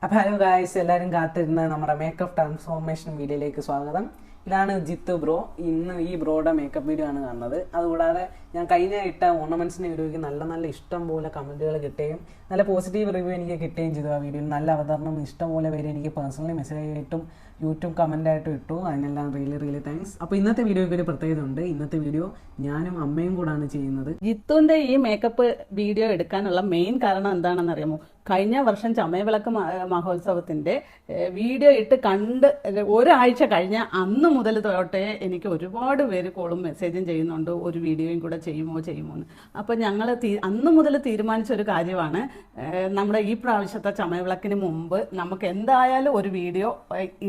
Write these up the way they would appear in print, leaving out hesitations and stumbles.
അപ്പോൾ hello guys, എല്ലാവരും കാത്തിരുന്ന നമ്മുടെ മേക്കപ്പ് ട്രാൻസ്ഫോർമേഷൻ വീഡിയോയിലേക്ക് സ്വാഗതം. ഇതാണ് ജിത്തു ബ്രോ. ഇന്ന് ഈ ബ്രോയുടെ മേക്കപ്പ് വീഡിയോ ആണ് കാണുന്നത്. അതുകൂടാതെ ഞാൻ കഴിഞ്ഞ ഇട്ട ഓർണമെന്റ്സിന്റെ വീഡിയോയ്ക്ക് നല്ല നല്ല ഇഷ്ടം പോലെ കമന്റുകൾ കിട്ടുകയും നല്ല പോസിറ്റീവ് റിവ്യൂ എനിക്ക് കിട്ടുകയും ചെയ്തു. ആ വീഡിയോയിൽ നല്ല അവതരണം ഇഷ്ടം പോലെ പേര് എനിക്ക് പേഴ്സണലി മെസ്സേജ് ആയിട്ടും യൂട്യൂബ് കമൻ്റായിട്ടും ഇട്ടു. അതിനെല്ലാം റിയലി താങ്ക്സ്. അപ്പോൾ ഇന്നത്തെ വീഡിയോയ്ക്ക് ഒരു പ്രത്യേകത ഉണ്ട്. ഇന്നത്തെ വീഡിയോ ഞാനും അമ്മയും കൂടാണ് ചെയ്യുന്നത്. ജിത്തുവിന്റെ ഈ മേക്കപ്പ് വീഡിയോ എടുക്കാനുള്ള മെയിൻ കാരണം എന്താണെന്ന് അറിയാമോ? കഴിഞ്ഞ വർഷം ചമയവിളക്ക് മഹോത്സവത്തിന്റെ വീഡിയോ ഇട്ട് കണ്ട് ഒരാഴ്ച കഴിഞ്ഞ അന്ന് മുതൽ തൊട്ടേ എനിക്ക് ഒരുപാട് പേര് കോളും മെസ്സേജും ചെയ്യുന്നുണ്ട്, ഒരു വീഡിയോയും കൂടെ ചെയ്യുമോ എന്ന്. അപ്പം ഞങ്ങൾ അന്ന് മുതൽ തീരുമാനിച്ച ഒരു കാര്യമാണ്, നമ്മുടെ ഈ പ്രാവശ്യത്തെ ചമയവിളക്കിന് മുമ്പ് നമുക്ക് എന്തായാലും ഒരു വീഡിയോ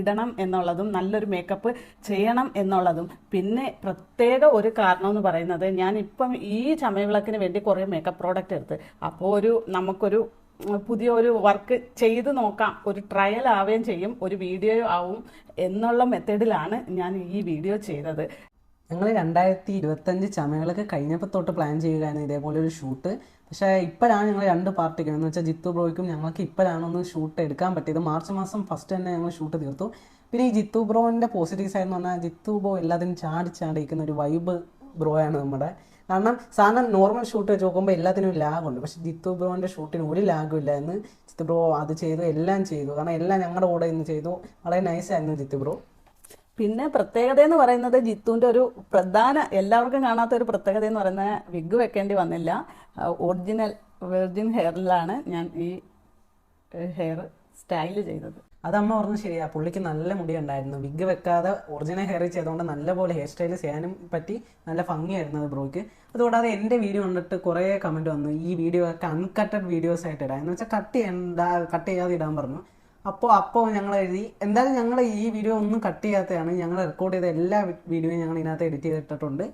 ഇടണം എന്നുള്ളതും നല്ലൊരു മേക്കപ്പ് ചെയ്യണം എന്നുള്ളതും. പിന്നെ പ്രത്യേക ഒരു കാരണം എന്ന് പറയുന്നത്, ഞാനിപ്പം ഈ ചമയവിളക്കിന് വേണ്ടി കുറേ മേക്കപ്പ് പ്രോഡക്റ്റ് എടുത്ത് അപ്പോൾ നമുക്കൊരു പുതിയൊരു വർക്ക് ചെയ്ത് നോക്കാം, ഒരു ട്രയൽ ആവുകയും ചെയ്യും, ഒരു വീഡിയോ ആവും എന്നുള്ള മെത്തേഡിലാണ് ഞാൻ ഈ വീഡിയോ ചെയ്തത്. ഞങ്ങൾ 2025 ചമയങ്ങളൊക്കെ കഴിഞ്ഞപ്പോൾ തൊട്ട് പ്ലാൻ ചെയ്യുകയായിരുന്നു ഇതേപോലെ ഒരു ഷൂട്ട്. പക്ഷേ ഇപ്പോഴാണ് ഞങ്ങൾ രണ്ട് പാർട്ടിക്ക് എന്ന് വെച്ചാൽ ജിത്തു ബ്രോയ്ക്കും ഞങ്ങൾക്ക് ഇപ്പോഴാണ് ഒന്ന് ഷൂട്ട് എടുക്കാൻ പറ്റിയത്. മാർച്ച് മാസം ഫസ്റ്റ് തന്നെ ഞങ്ങൾ ഷൂട്ട് തീർത്തു. പിന്നെ ഈ ജിത്തു ബ്രോൻ്റെ പോസിറ്റീവ് സൈഡ് എന്ന് പറഞ്ഞാൽ, ജിത്തു ബ്രോ എല്ലാത്തിനും ചാടിയിരിക്കുന്ന ഒരു വൈബ് ബ്രോയാണ് നമ്മുടെ. കാരണം സാധാരണ നോർമൽ ഷൂട്ട് വെച്ച് നോക്കുമ്പോൾ എല്ലാത്തിനും ലാഗുണ്ട്. പക്ഷെ ജിത്തു ബ്രോൻ്റെ ഷൂട്ടിന് ഒരു ലാഗും ഇല്ല എന്ന്. ജിത്തു ബ്രോ അത് ചെയ്തു, എല്ലാം ചെയ്തു. കാരണം എല്ലാം ഞങ്ങളുടെ കൂടെ ഇന്ന് ചെയ്തു. വളരെ നൈസായിരുന്നു ജിത്തു ബ്രോ. പിന്നെ പ്രത്യേകത എന്ന് പറയുന്നത്, ജിത്തുവിൻ്റെ ഒരു പ്രധാന എല്ലാവർക്കും കാണാത്ത ഒരു പ്രത്യേകത എന്ന് പറയുന്നത്, വിഗ് വെക്കേണ്ടി വന്നില്ല. വെർജിൻ ഹെയറിലാണ് ഞാൻ ഈ ഹെയർ സ്റ്റൈല് ചെയ്തത്. അത് അമ്മ പറഞ്ഞു ശരിയാ, പുള്ളിക്ക് നല്ല മുടി ഉണ്ടായിരുന്നു. വിഗ് വെക്കാതെ ഒറിജിനൽ ഹെയർ ചെയ്തുകൊണ്ട് നല്ലപോലെ ഹെയർ സ്റ്റൈൽ ചെയ്യാനും പറ്റി. നല്ല ഭംഗിയായിരുന്നു അത് ബ്രോയ്ക്ക്. അതുകൂടാതെ എൻ്റെ വീഡിയോ കണ്ടിട്ട് കുറേ കമൻറ്റ് വന്നു, ഈ വീഡിയോ ഒക്കെ അൺകട്ടഡ് വീഡിയോസ് ആയിട്ട് ഇടാം എന്ന് വെച്ചാൽ കട്ട് ചെയ്യാതെ ഇടാൻ പറഞ്ഞു. അപ്പോൾ ഞങ്ങൾ എഴുതി, എന്തായാലും ഞങ്ങൾ ഈ വീഡിയോ ഒന്നും കട്ട് ചെയ്യാത്തതാണ്. ഞങ്ങൾ റെക്കോർഡ് ചെയ്ത എല്ലാ വീഡിയോയും ഞങ്ങൾ ഇതിനകത്ത് എഡിറ്റ് ചെയ്തിട്ടുണ്ട്.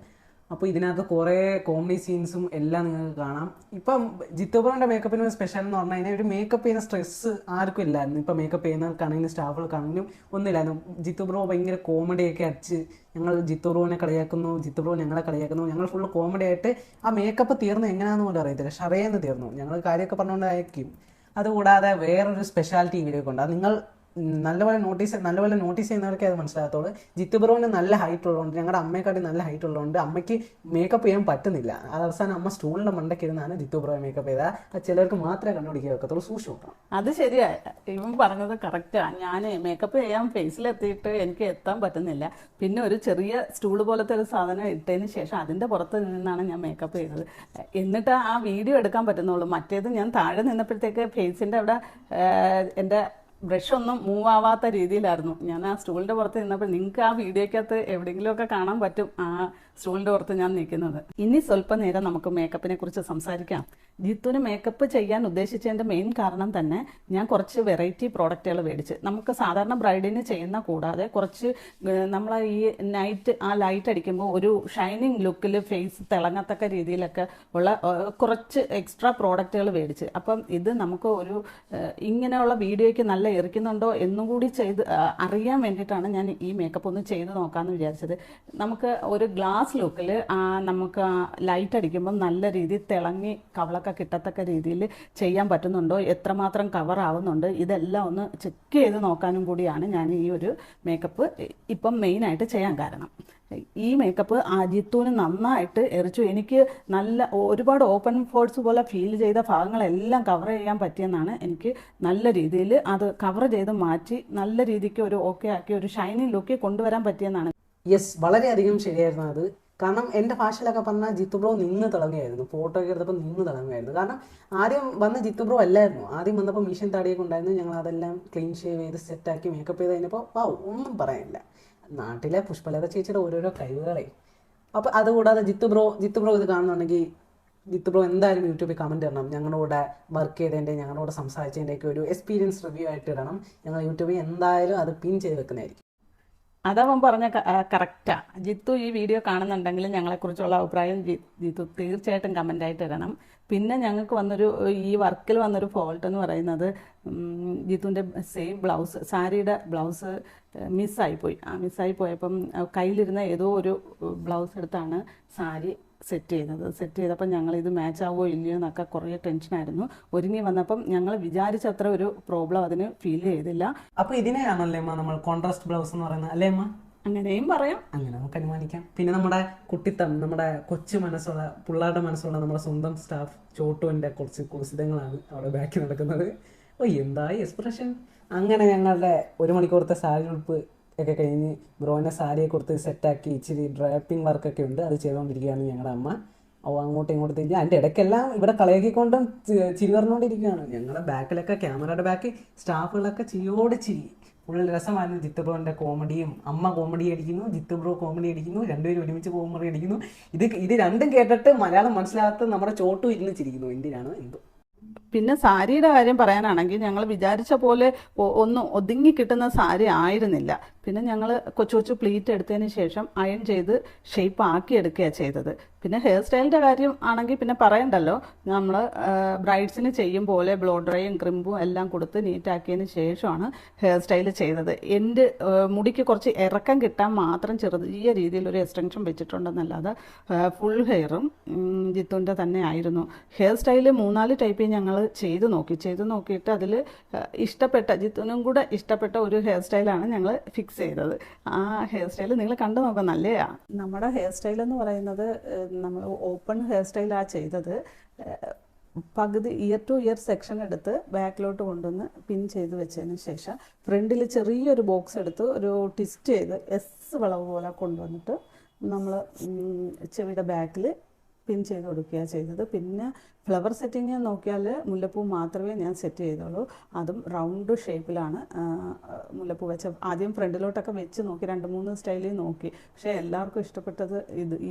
അപ്പോൾ ഇതിനകത്ത് കുറേ കോമഡി സീൻസും എല്ലാം നിങ്ങൾക്ക് കാണാം. ഇപ്പം ജിത്തു ബ്രോൻ്റെ മേക്കപ്പിന് സ്പെഷ്യൽ എന്ന് പറഞ്ഞു കഴിഞ്ഞാൽ, ഒരു മേക്കപ്പ് ചെയ്യുന്ന സ്ട്രെസ്സ് ആർക്കും ഇല്ലായിരുന്നു. ഇപ്പം മേക്കപ്പ് ചെയ്യുന്നവർക്കാണെങ്കിലും സ്റ്റാഫുകൾക്കാണെങ്കിലും ഒന്നുമില്ലായിരുന്നു. ജിത്തു ബ്രോ ഭയങ്കര കോമഡിയൊക്കെ അടിച്ച്, ഞങ്ങൾ ജിത്തു ബ്രോനെ കളിയാക്കുന്നു, ജിത്തു ബ്രോ ഞങ്ങളെ കളിയാക്കുന്നു. ഞങ്ങൾ ഫുള്ള് കോമഡി ആയിട്ട് ആ മേക്കപ്പ് തീർന്ന് എങ്ങനെയാണെന്ന് പോലും അറിയത്തില്ല, ഷറയെന്ന് തീർന്നു. ഞങ്ങൾ കാര്യമൊക്കെ പറഞ്ഞുകൊണ്ടായിരിക്കും. അതുകൂടാതെ വേറൊരു സ്പെഷ്യാലിറ്റി വീഡിയോ കൊണ്ട്, അത് നിങ്ങൾ നല്ലപോലെ നോട്ടീസ് ചെയ്യുന്നവർക്കേ അത് മനസ്സിലാകത്തുള്ളൂ. ജിത്തു ബ്രോന് നല്ല ഹൈറ്റ് ഉള്ളതുകൊണ്ട്, ഞങ്ങളുടെ അമ്മയെക്കാട്ടി നല്ല ഹൈറ്റ് ഉള്ളതുകൊണ്ട് അമ്മയ്ക്ക് മേക്കപ്പ് ചെയ്യാൻ പറ്റുന്നില്ല. അവസാനം അമ്മ സ്റ്റൂളിൻ്റെ മണ്ടയ്ക്ക് ഇരുന്നാണ് ജിത്തു ബ്രോയെ മേക്കപ്പ് ചെയ്താൽ. അത് ചിലർക്ക് മാത്രമേ കണ്ടുപിടിക്കാൻ വെക്കത്തുള്ളൂ, സൂക്ഷിച്ചു നോക്കണം. അത് ശരിയാ, ഇവൻ പറഞ്ഞത് കറക്റ്റാണ്. ഞാൻ മേക്കപ്പ് ചെയ്യാൻ ഫേസിലെത്തിയിട്ട് എനിക്ക് എത്താൻ പറ്റുന്നില്ല. പിന്നെ ഒരു ചെറിയ സ്റ്റൂൾ പോലത്തെ ഒരു സാധനം ഇട്ടതിന് ശേഷം അതിൻ്റെ പുറത്ത് നിന്നാണ് ഞാൻ മേക്കപ്പ് ചെയ്തത്. എന്നിട്ട് ആ വീഡിയോ എടുക്കാൻ പറ്റുന്നുള്ളൂ. മറ്റേത് ഞാൻ താഴെ നിന്നപ്പോഴത്തേക്ക് ഫേസിൻ്റെ അവിടെ എൻ്റെ ബ്രഷ് ഒന്നും മൂവ് ആവാത്ത രീതിയിലായിരുന്നു. ഞാൻ ആ സ്റ്റൂളിൻ്റെ പുറത്ത് നിന്നപ്പോൾ നിങ്ങൾക്ക് ആ വീഡിയോക്കകത്ത് എവിടെയെങ്കിലുമൊക്കെ കാണാൻ പറ്റും ആ സ്റ്റൂളിൻ്റെ പുറത്ത് ഞാൻ നിൽക്കുന്നത്. ഇനി സ്വല്പം നേരം നമുക്ക് മേക്കപ്പിനെ കുറിച്ച് സംസാരിക്കാം. ജിത്തുവിന് മേക്കപ്പ് ചെയ്യാൻ ഉദ്ദേശിച്ചതിൻ്റെ മെയിൻ കാരണം തന്നെ, ഞാൻ കുറച്ച് വെറൈറ്റി പ്രോഡക്റ്റുകൾ മേടിച്ച്, നമുക്ക് സാധാരണ ബ്രൈഡിന് ചെയ്യുന്ന കൂടാതെ കുറച്ച് നമ്മൾ ഈ ആ ലൈറ്റ് അടിക്കുമ്പോൾ ഒരു ഷൈനിങ് ലുക്കിൽ ഫേസ് തിളങ്ങത്തക്ക രീതിയിലൊക്കെ ഉള്ള കുറച്ച് എക്സ്ട്രാ പ്രോഡക്റ്റുകൾ മേടിച്ച്. അപ്പം ഇത് നമുക്ക് ഒരു ഇങ്ങനെയുള്ള വീഡിയോയ്ക്ക് നല്ല എറിക്കുന്നുണ്ടോ എന്നും കൂടി അറിയാൻ വേണ്ടിയിട്ടാണ് ഞാൻ ഈ മേക്കപ്പ് ഒന്ന് ചെയ്ത് നോക്കാമെന്ന് വിചാരിച്ചത്. നമുക്ക് ഒരു ഗ്ലാസ് ലുക്കിൽ നമുക്ക് ലൈറ്റ് അടിക്കുമ്പം നല്ല രീതിയിൽ തിളങ്ങി കവളൊക്കെ കിട്ടത്തക്ക രീതിയിൽ ചെയ്യാൻ പറ്റുന്നുണ്ടോ, എത്രമാത്രം കവർ ആവുന്നുണ്ട്, ഇതെല്ലാം ഒന്ന് ചെക്ക് ചെയ്ത് നോക്കാനും കൂടിയാണ് ഞാൻ ഈ ഒരു മേക്കപ്പ് ഇപ്പം മെയിനായിട്ട് ചെയ്യാൻ കാരണം. ഈ മേക്കപ്പ് ജിത്തുവിന് നന്നായിട്ട് എറിച്ചു. എനിക്ക് ഒരുപാട് ഓപ്പൺ ഫോൾസ് പോലെ ഫീൽ ചെയ്ത ഭാഗങ്ങളെല്ലാം കവർ ചെയ്യാൻ പറ്റിയെന്നാണ്. എനിക്ക് നല്ല രീതിയിൽ അത് കവർ ചെയ്ത് മാറ്റി നല്ല രീതിക്ക് ഒരു ഓക്കെ ആക്കി ഒരു ഷൈനിങ് ലുക്ക് കൊണ്ടുവരാൻ പറ്റിയെന്നാണ്. യെസ്, വളരെയധികം ശരിയായിരുന്നു അത്. കാരണം എൻ്റെ ഭാഷയിലൊക്കെ പറഞ്ഞാൽ ജിത്തു ബ്രോ നിന്ന് തിളങ്ങിയായിരുന്നു. ഫോട്ടോ ഒക്കെ എടുത്തപ്പോൾ നിന്ന് തിളങ്ങുമായിരുന്നു. കാരണം ആദ്യം വന്ന ജിത്തു ബ്രോ അല്ലായിരുന്നു. ആദ്യം വന്നപ്പോൾ മിഷൻ താടിയൊക്കെ ഉണ്ടായിരുന്നു. ഞങ്ങൾ അതെല്ലാം ക്ലീൻ ഷേവ് ചെയ്ത് സെറ്റാക്കി മേക്കപ്പ് ചെയ്ത് കഴിഞ്ഞപ്പോൾ ഒന്നും പറയാനില്ല. നാട്ടിലെ പുഷ്പലത ചേച്ചിയുടെ ഓരോരോ കഴിവുകളെ. അപ്പോൾ അതുകൂടാതെ ജിത്തു ബ്രോ ഇത് കാണുന്നുണ്ടെങ്കിൽ ജിത്തു ബ്രോ എന്തായാലും യൂട്യൂബിൽ കമൻറ്റ് ഇടണം. ഞങ്ങളോട് വർക്ക് ചെയ്തതിൻ്റെ, ഞങ്ങളോട് സംസാരിച്ചതിൻ്റെയൊക്കെ ഒരു എക്സ്പീരിയൻസ് റിവ്യൂ ആയിട്ട് ഇടണം. ഞങ്ങൾ യൂട്യൂബിൽ എന്തായാലും അത് പിൻ ചെയ്ത് വെക്കുന്നതായിരിക്കും. അതവൻ പറഞ്ഞ കറക്റ്റാ. ജിത്തു ഈ വീഡിയോ കാണുന്നുണ്ടെങ്കിൽ ഞങ്ങളെക്കുറിച്ചുള്ള അഭിപ്രായം ജിത്തു തീർച്ചയായിട്ടും കമൻ്റായിട്ട് ഇടണം. പിന്നെ ഞങ്ങൾക്ക് ഈ വർക്കിൽ വന്നൊരു ഫോൾട്ട് എന്ന് പറയുന്നത്, ജിത്തുവിൻ്റെ സെയിം ബ്ലൗസ്, സാരിയുടെ ബ്ലൗസ് മിസ്സായിപ്പോയി. മിസ്സായി പോയപ്പം കയ്യിലിരുന്ന ഏതോ ഒരു ബ്ലൗസ് എടുത്താണ് സാരി സെറ്റ് ചെയ്തപ്പോൾ ഞങ്ങൾ ഇത് മാച്ച് ആവുമോ ഇല്ലയോ എന്നൊക്കെ കുറേ ടെൻഷനായിരുന്നു. ഒരുങ്ങി വന്നപ്പം ഞങ്ങൾ വിചാരിച്ചത്ര ഒരു പ്രോബ്ലം അതിന് ഫീൽ ചെയ്തില്ല. അപ്പൊ ഇതിനെയാണല്ലേ അമ്മ നമ്മൾ കോൺട്രാസ്റ്റ് ബ്ലൗസ് എന്ന് പറയുന്നത് അല്ലേ അമ്മ? അങ്ങനെയും പറയാം. അങ്ങനെ നമുക്ക് അനുമാനിക്കാം. പിന്നെ നമ്മുടെ കുട്ടിത്തം, നമ്മുടെ കൊച്ചു മനസ്സുള്ള പിള്ളേരുടെ മനസ്സുള്ള നമ്മുടെ സ്വന്തം സ്റ്റാഫ് ചോട്ടുവിന്റെ കുറച്ച് കുസിതങ്ങളാണ് അവിടെ ബാക്കി നടക്കുന്നത്. ഓ എന്തായി എക്സ്പ്രഷൻ. അങ്ങനെ ഞങ്ങളുടെ 1 മണിക്കൂറത്തെ സാരി ഉടുപ്പ് ഒക്കെ കഴിഞ്ഞ് ബ്രോനെ സാരിയെ കൊടുത്ത് സെറ്റാക്കി ഇച്ചിരി ഡ്രാപ്പിംഗ് വർക്കൊക്കെ ഉണ്ട്, അത് ചെയ്തുകൊണ്ടിരിക്കുകയാണ് ഞങ്ങളുടെ അമ്മ. അങ്ങോട്ടും ഇങ്ങോട്ടും തിരിഞ്ഞ് അതിൻ്റെ ഇടയ്ക്കെല്ലാം ഇവിടെ കളയാക്കിക്കൊണ്ടും ചിരി പറഞ്ഞുകൊണ്ടിരിക്കുകയാണ്. ഞങ്ങളുടെ ബാക്കിലൊക്കെ ക്യാമറയുടെ ബാക്കിൽ സ്റ്റാഫുകളൊക്കെ ചിരിയോട് ചിരി. ഫുൾ രസമായിരുന്നു. ജിത്തു ബ്രോൻ്റെ കോമഡിയും, അമ്മ കോമഡി അടിക്കുന്നു, ജിത്തു ബ്രോ കോമഡി അടിക്കുന്നു, രണ്ടുപേരും ഒരുമിച്ച് കോമഡി അടിക്കുന്നു. ഇത് രണ്ടും കേട്ടിട്ട് മലയാളം മനസ്സിലാകാത്ത നമ്മുടെ ചോട്ടു ഇരുന്ന് ചിരിക്കുന്നു. എന്തിനാണ് എന്തോ. പിന്നെ സാരിയുടെ കാര്യം പറയാനാണെങ്കിൽ ഞങ്ങൾ വിചാരിച്ച പോലെ ഒന്നും ഒതുങ്ങി കിട്ടുന്ന സാരി ആയിരുന്നില്ല. പിന്നെ ഞങ്ങൾ കൊച്ചു കൊച്ചു പ്ലീറ്റ് എടുത്തതിന് ശേഷം അയൺ ചെയ്ത് ഷേപ്പ് ആക്കി എടുക്കുകയാണ് ചെയ്തത്. പിന്നെ ഹെയർ സ്റ്റൈലിൻ്റെ കാര്യം ആണെങ്കിൽ പിന്നെ പറയണ്ടല്ലോ, നമ്മൾ ബ്രൈഡ്സിന് ചെയ്യും പോലെ ബ്ലോ ഡ്രൈയും ക്രിമ്പും എല്ലാം കൊടുത്ത് നീറ്റാക്കിയതിന് ശേഷമാണ് ഹെയർ സ്റ്റൈൽ ചെയ്തത്. എൻ്റെ മുടിക്ക് കുറച്ച് ഇറക്കം കിട്ടാൻ മാത്രം ചെറിയ രീതിയിൽ ഒരു എക്സ്റ്റൻഷൻ വെച്ചിട്ടുണ്ടെന്നല്ലാതെ ഫുൾ ഹെയറും ജിത്തുവിൻ്റെ തന്നെ ആയിരുന്നു. ഹെയർ സ്റ്റൈൽ 3-4 ടൈപ്പ് ഞങ്ങൾ ചെയ്തു നോക്കിയിട്ട് അതിൽ ഇഷ്ടപ്പെട്ട, ജിത്തുവിനും കൂടെ ഇഷ്ടപ്പെട്ട ഒരു ഹെയർ സ്റ്റൈലാണ് ഞങ്ങൾ ഫിക്സ് ചെയ്തത്. ആ ഹെയർ സ്റ്റൈൽ നിങ്ങൾ കണ്ടു നോക്കാം, നല്ലതാണ്. നമ്മുടെ ഹെയർ സ്റ്റൈൽ എന്ന് പറയുന്നത് നമ്മൾ ഓപ്പൺ ഹെയർ സ്റ്റൈലാണ് ചെയ്തത്. പകുതി ഇയർ ടു ഇയർ സെക്ഷൻ എടുത്ത് ബാക്കിലോട്ട് കൊണ്ടുവന്ന് പിൻ ചെയ്ത് വെച്ചതിന് ശേഷം ഫ്രണ്ടിൽ ചെറിയൊരു ബോക്സ് എടുത്ത് ഒരു ട്വിസ്റ്റ് ചെയ്ത് എസ് വളവ് പോലെ കൊണ്ടുവന്നിട്ട് നമ്മൾ ചെവിയുടെ ബാക്കിൽ പിൻ ചെയ്ത് കൊടുക്കുകയാണ് ചെയ്തത്. പിന്നെ ഫ്ലവർ സെറ്റിങ് നോക്കിയാൽ മുല്ലപ്പൂ മാത്രമേ ഞാൻ സെറ്റ് ചെയ്തുള്ളൂ. അതും റൗണ്ട് ഷേപ്പിലാണ് മുല്ലപ്പൂ വെച്ച. ആദ്യം ഫ്രണ്ടിലോട്ടൊക്കെ വെച്ച് നോക്കി, 2-3 സ്റ്റൈലിൽ നോക്കി. പക്ഷേ എല്ലാവർക്കും ഇഷ്ടപ്പെട്ടത്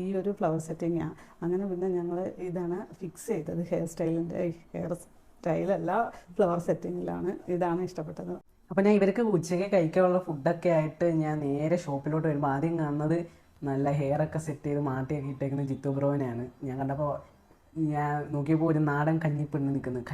ഈ ഒരു ഫ്ലവർ സെറ്റിങ്ങാണ്. അങ്ങനെ പിന്നെ ഞങ്ങൾ ഇതാണ് ഫിക്സ് ചെയ്തത്. ഹെയർ സ്റ്റൈലല്ല, ഫ്ലവർ സെറ്റിങ്ങിലാണ്. ഇതാണ് ഇഷ്ടപ്പെട്ടത്. അപ്പോൾ ഞാൻ ഇവർക്ക് ഉച്ചയ്ക്ക് കഴിക്കാനുള്ള ഫുഡൊക്കെ ആയിട്ട് ഞാൻ നേരെ ഷോപ്പിലോട്ട് വരുമ്പോൾ ആദ്യം കാണുന്നത് നല്ല ഹെയറൊക്കെ സെറ്റ് ചെയ്ത് മാറ്റിയൊക്കെ ഇട്ടേക്കുന്ന ജിത്തു ബ്രോനെയാണ്. ഞാൻ കണ്ടപ്പോൾ ഞാൻ നോക്കിയപ്പോൾ ഒരു നാടൻ കന്നിപ്പെണ്ണ് നിൽക്കുന്നത്,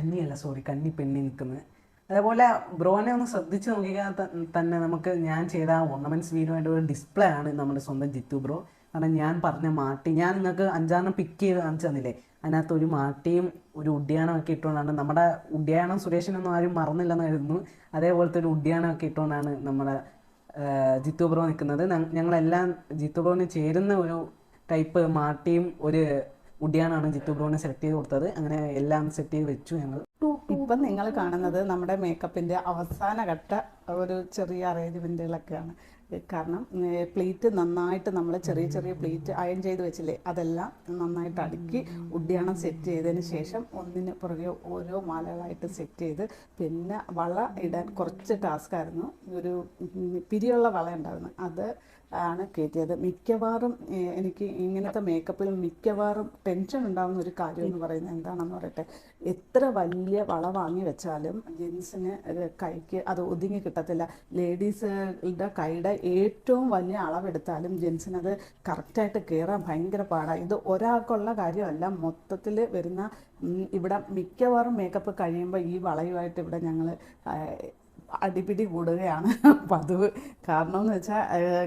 കന്നിപ്പെണ്ണി നിൽക്കുന്നത്. അതേപോലെ ബ്രോനെ ഒന്ന് ശ്രദ്ധിച്ച് നോക്കിയാൽ തന്നെ നമുക്ക് ഞാൻ ചെയ്ത ആ ഓർണമെൻറ്റ്സ് വീഡിയോയുടെ ഒരു ഡിസ്പ്ലേ ആണ് നമ്മുടെ സ്വന്തം ജിത്തു ബ്രോ. കാരണം ഞാൻ പറഞ്ഞ മാട്ടി, ഞാൻ നിങ്ങൾക്ക് 5 പിക്ക് ചെയ്ത് കാണിച്ചു തന്നില്ലേ, അതിനകത്ത് ഒരു മാട്ടിയും ഒരു ഉഡ്യാനമൊക്കെ ഇട്ടുകൊണ്ടാണ് നമ്മുടെ ഉഡ്യാനം സുരേഷിനൊന്നും ആരും മറന്നില്ലെന്ന് കരുതുന്നു. അതേപോലത്തെ ഒരു ഉഡ്യാനമൊക്കെ ഇട്ടുകൊണ്ടാണ് നമ്മുടെ ജിത്തു ബ്രോ നിൽക്കുന്നത്. ഞങ്ങളെല്ലാം ജിത്തു ബ്രോന് ചേരുന്ന ഒരു ടൈപ്പ് മാട്ടിയും ഒരു ഉഡ്യാനാണ് ജിത്തു ബ്രോനെ സെലക്ട് ചെയ്ത് കൊടുത്തത്. അങ്ങനെ എല്ലാം സെറ്റ് ചെയ്ത് വെച്ചു ഞങ്ങൾ. ഇപ്പം നിങ്ങൾ കാണുന്നത് നമ്മുടെ മേക്കപ്പിൻ്റെ അവസാന ഘട്ട ഒരു ചെറിയ അറേഞ്ച്മെൻറ്റുകളൊക്കെയാണ്. കാരണം പ്ലീറ്റ് നന്നായിട്ട് നമ്മൾ ചെറിയ പ്ലീറ്റ് അയൺ ചെയ്ത് വെച്ചില്ലേ, അതെല്ലാം നന്നായിട്ട് അടുക്കി ഉഡ്യാണം സെറ്റ് ചെയ്തതിന് ശേഷം ഒന്നിന് പുറകെ ഓരോ മാലകളായിട്ട് സെറ്റ് ചെയ്ത്, പിന്നെ വള ഇടാൻ കുറച്ച് ടാസ്ക്കായിരുന്നു. ഒരു പിരിയുള്ള വള ഉണ്ടായിരുന്നു, അത് ആണ് കയറ്റിയത്. മിക്കവാറും എനിക്ക് ഇങ്ങനത്തെ മേക്കപ്പിൽ മിക്കവാറും ടെൻഷൻ ഉണ്ടാകുന്ന ഒരു കാര്യം എന്ന് പറയുന്നത് എന്താണെന്ന് പറയട്ടെ, എത്ര വലിയ വള വാങ്ങി വെച്ചാലും ജെൻസിന് കൈക്ക് അത് ഒതുങ്ങി കിട്ടത്തില്ല. ലേഡീസുകളുടെ കൈയുടെ ഏറ്റവും വലിയ അളവെടുത്താലും ജെൻസിനത് കറക്റ്റായിട്ട് കയറാൻ ഭയങ്കര പാടാണ്. ഇത് ഒരാൾക്കുള്ള കാര്യമല്ല, മൊത്തത്തിൽ വരുന്ന ഇവിടെ മിക്കവാറും മേക്കപ്പ് കഴിയുമ്പോൾ ഈ വളയുമായിട്ട് ഇവിടെ ഞങ്ങൾ അടിപിടി കൂടുകയാണ് പതിവ്. കാരണം എന്ന് വെച്ചാൽ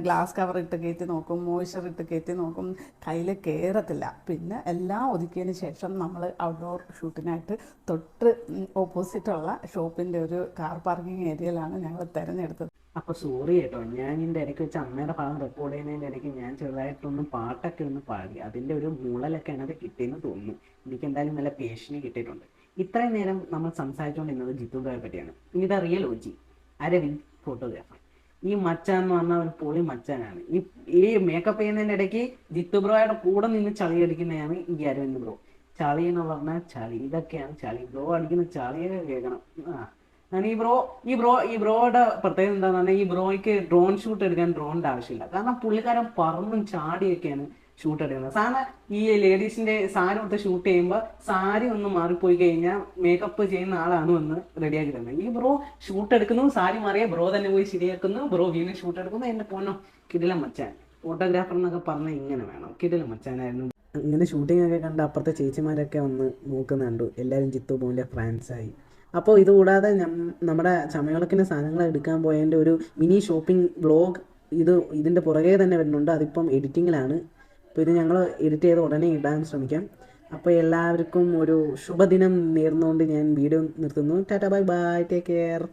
ഗ്ലാസ് കവർ ഇട്ട് കയറ്റി നോക്കും, മോയ്സ്ചർ ഇട്ട് കയറ്റി നോക്കും, കയ്യിൽ കയറത്തില്ല. പിന്നെ എല്ലാം ഒതുക്കിയതിന് ശേഷം നമ്മൾ ഔട്ട്ഡോർ ഷൂട്ടിനായിട്ട് തൊട്ട് ഓപ്പോസിറ്റുള്ള ഷോപ്പിൻ്റെ ഒരു കാർ പാർക്കിംഗ് ഏരിയയിലാണ് ഞങ്ങൾ തിരഞ്ഞെടുത്തത്. അപ്പോൾ സോറി കേട്ടോ, ഞാൻ ഇതിൻ്റെ ഇടയ്ക്ക് വെച്ച് അമ്മയുടെ ഭാഗം റെക്കോർഡ് ചെയ്യുന്നതിൻ്റെ ഇടയ്ക്ക് ഞാൻ ചെറുതായിട്ടൊന്ന് പാട്ടൊക്കെ ഒന്ന് പാടി, അതിൻ്റെ ഒരു മൂളലൊക്കെ അതിനകത്ത് കിട്ടിയെന്ന് തോന്നുന്നു. എനിക്ക് എന്തായാലും നല്ല പേഷ്യന് കിട്ടിയിട്ടുണ്ട്. ഇത്രയും നേരം നമ്മൾ സംസാരിച്ചുകൊണ്ടിരുന്നത് ജിത്തു ബ്രോയെ പറ്റിയാണ്. ഇനി ഇതാ റിയൽ OG അരവിന്ദ് ഫോട്ടോഗ്രാഫർ. ഈ മച്ചാൻ എന്ന് പറഞ്ഞാൽ ഒരു പൊളി മച്ചാനാണ്. ഈ മേക്കപ്പ് ചെയ്യുന്നതിൻ്റെ ഇടയ്ക്ക് ജിത്തു ബ്രോയുടെ കൂടെ നിന്ന് ചളി അടിക്കുന്നതാണ് ഈ അരവിന്ദ് ബ്രോ. ചളി എന്ന് പറഞ്ഞാൽ ചളി, ഇതൊക്കെയാണ് ചളി. ബ്രോ അടിക്കുന്ന ചളിയൊക്കെ കേൾക്കണം. ഈ ബ്രോയുടെ പ്രത്യേകത എന്താണെന്ന് പറഞ്ഞാൽ, ഈ ബ്രോയ്ക്ക് ഡ്രോൺ ഷൂട്ട് എടുക്കാൻ ഡ്രോണിൻ്റെ ആവശ്യമില്ല. കാരണം പുള്ളിക്കാരൻ പറന്നും ചാടിയൊക്കെയാണ് ഷൂട്ട് എടുക്കുന്നത്. സാധാരണ ഈ ലേഡീസിന്റെ സാരി കൊടുത്ത് ഷൂട്ട് ചെയ്യുമ്പോൾ സാരി ഒന്ന് മാറിപ്പോയി കഴിഞ്ഞാൽ മേക്കപ്പ് ചെയ്യുന്ന ആളാണ് വന്ന് റെഡിയാക്കി തരുന്നത്. ഈ ബ്രോ ഷൂട്ട് എടുക്കുന്നു, സാരി മാറിയ ബ്രോ തന്നെ പോയി ശരിയാക്കുന്നു, ബ്രോ വീണ്ടും ഷൂട്ട് എടുക്കുന്നു. എൻ്റെ പോന്നോ കിടിലം മച്ചാൻ. ഫോട്ടോഗ്രാഫർ എന്നൊക്കെ പറഞ്ഞാൽ ഇങ്ങനെ വേണം, കിടിലം മച്ചാനായിരുന്നു. ഇങ്ങനെ ഷൂട്ടിംഗ് ഒക്കെ കണ്ട് അപ്പുറത്തെ ചേച്ചിമാരൊക്കെ വന്ന് നോക്കുന്നുണ്ട്. എല്ലാവരും ജിത്തു ബ്രോൻ്റെ ഫാൻസായി. അപ്പോൾ ഇതുകൂടാതെ നമ്മുടെ ചമയവിളക്കിൻ്റെ സാധനങ്ങൾ എടുക്കാൻ പോയതിൻ്റെ ഒരു മിനി ഷോപ്പിംഗ് വ്ളോഗ് ഇതിൻ്റെ പുറകെ തന്നെ വരുന്നുണ്ട്. അതിപ്പം എഡിറ്റിങ്ങിലാണ്. അപ്പോൾ ഇത് ഞങ്ങൾ എഡിറ്റ് ചെയ്ത് ഉടനെ ഇടാൻ ശ്രമിക്കാം. അപ്പോൾ എല്ലാവർക്കും ഒരു ശുഭദിനം നേർന്നുകൊണ്ട് ഞാൻ വീഡിയോ നിർത്തുന്നു. Tata bye bye, take care.